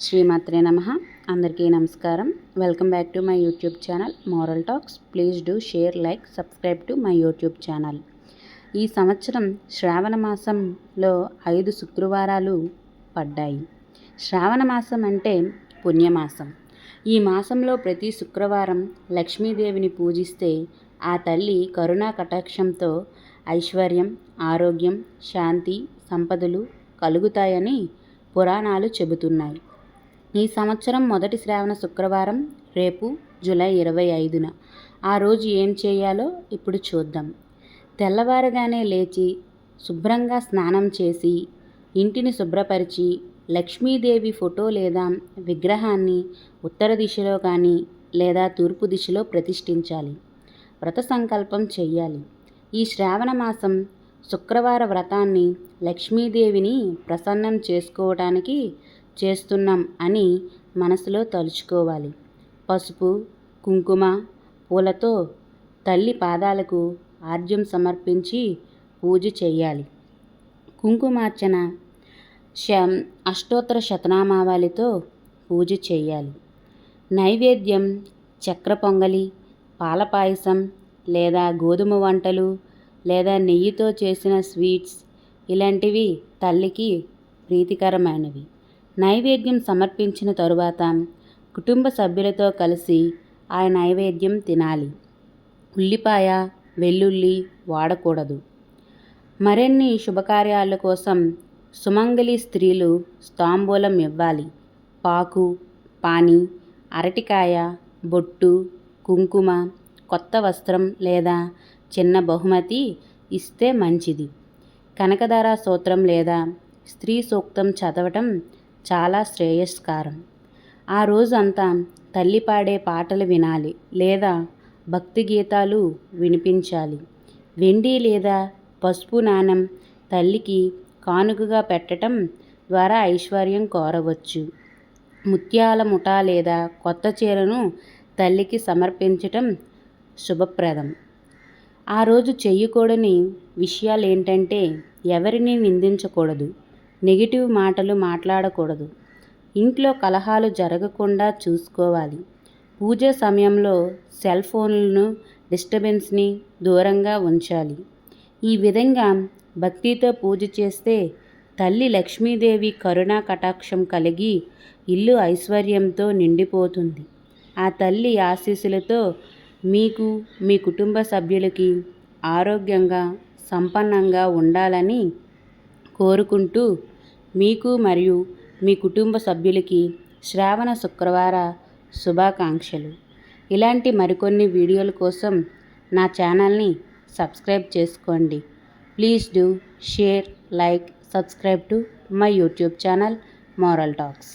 శ్రీమాత్రే నమః. అందరికీ నమస్కారం. Welcome back to my YouTube channel moral talks. Please do share, like, subscribe to my YouTube channel. ఈ సంవత్సరం శ్రావణ మాసంలో 5 శుక్రవారాలు పడ్డాయి. శ్రావణ మాసం అంటే పుణ్యమాసం. ఈ మాసంలో ప్రతి శుక్రవారం లక్ష్మీదేవిని పూజిస్తే ఆ తల్లి కరుణా కటాక్షంతో ఐశ్వర్యం, ఆరోగ్యం, శాంతి, సంపదలు కలుగుతాయని పురాణాలు చెబుతున్నాయి. ఈ సంవత్సరం మొదటి శ్రావణ శుక్రవారం రేపు జూలై 25న. ఆ రోజు ఏం చేయాలో ఇప్పుడు చూద్దాం. తెల్లవారుగానే లేచి శుభ్రంగా స్నానం చేసి ఇంటిని శుభ్రపరిచి లక్ష్మీదేవి ఫోటో లేదా విగ్రహాన్ని ఉత్తర దిశలో కానీ లేదా తూర్పు దిశలో ప్రతిష్ఠించాలి. వ్రత సంకల్పం చెయ్యాలి. ఈ శ్రావణ మాసం శుక్రవార వ్రతాన్ని లక్ష్మీదేవిని ప్రసన్నం చేసుకోవడానికి చేస్తున్నాం అని మనసులో తలుచుకోవాలి. పసుపు, కుంకుమ, పూలతో తల్లి పాదాలకు ఆర్ఘ్యం సమర్పించి పూజ చేయాలి. కుంకుమార్చన, అష్టోత్తర శతనామావళితో పూజ చేయాలి. నైవేద్యం చక్ర పొంగలి, పాల పాయసం లేదా గోధుమ వంటలు లేదా నెయ్యితో చేసిన స్వీట్స్ ఇలాంటివి తల్లికి ప్రీతికరమైనవి. నైవేద్యం సమర్పించిన తరువాత కుటుంబ సభ్యులతో కలిసి ఆ నైవేద్యం తినాలి. ఉల్లిపాయ, వెల్లుల్లి వాడకూడదు. మరిన్ని శుభకార్యాల కోసం సుమంగళి స్త్రీలు తాంబూలం ఇవ్వాలి. పాకు, పాని, అరటికాయ, బొట్టు, కుంకుమ, కొత్త వస్త్రం లేదా చిన్న బహుమతి ఇస్తే మంచిది. కనకధార స్తోత్రం లేదా స్త్రీ సూక్తం చదవటం చాలా శ్రేయస్కరం. ఆ రోజంతా తల్లి పాడే పాటలు వినాలి లేదా భక్తి గీతాలు వినిపించాలి. వెండి లేదా పసుపు నాణెం తల్లికి కానుకగా పెట్టడం ద్వారా ఐశ్వర్యం కోరవచ్చు. ముత్యాల ముఠ లేదా కొత్త చీరను తల్లికి సమర్పించటం శుభప్రదం. ఆ రోజు చేయకూడని విషయాలు ఏంటంటే ఎవరిని నిందించకూడదు, నెగిటివ్ మాటలు మాట్లాడకూడదు, ఇంట్లో కలహాలు జరగకుండా చూసుకోవాలి. పూజ సమయంలో సెల్ ఫోన్లను, డిస్టర్బెన్స్ని దూరంగా ఉంచాలి. ఈ విధంగా భక్తితో పూజ చేస్తే తల్లి లక్ష్మీదేవి కరుణా కటాక్షం కలిగి ఇల్లు ఐశ్వర్యంతో నిండిపోతుంది. ఆ తల్లి ఆశీస్సులతో మీకు, మీ కుటుంబ సభ్యులకి ఆరోగ్యంగా, సంపన్నంగా ఉండాలని కోరుకుంటూ మీకు మరియు మీ కుటుంబ సభ్యులకి శ్రావణ శుక్రవార శుభాకాంక్షలు. ఇలాంటి మరికొన్ని వీడియోల కోసం నా ఛానల్ని సబ్స్క్రైబ్ చేసుకోండి. Please do share, like, subscribe to my YouTube channel moral talks.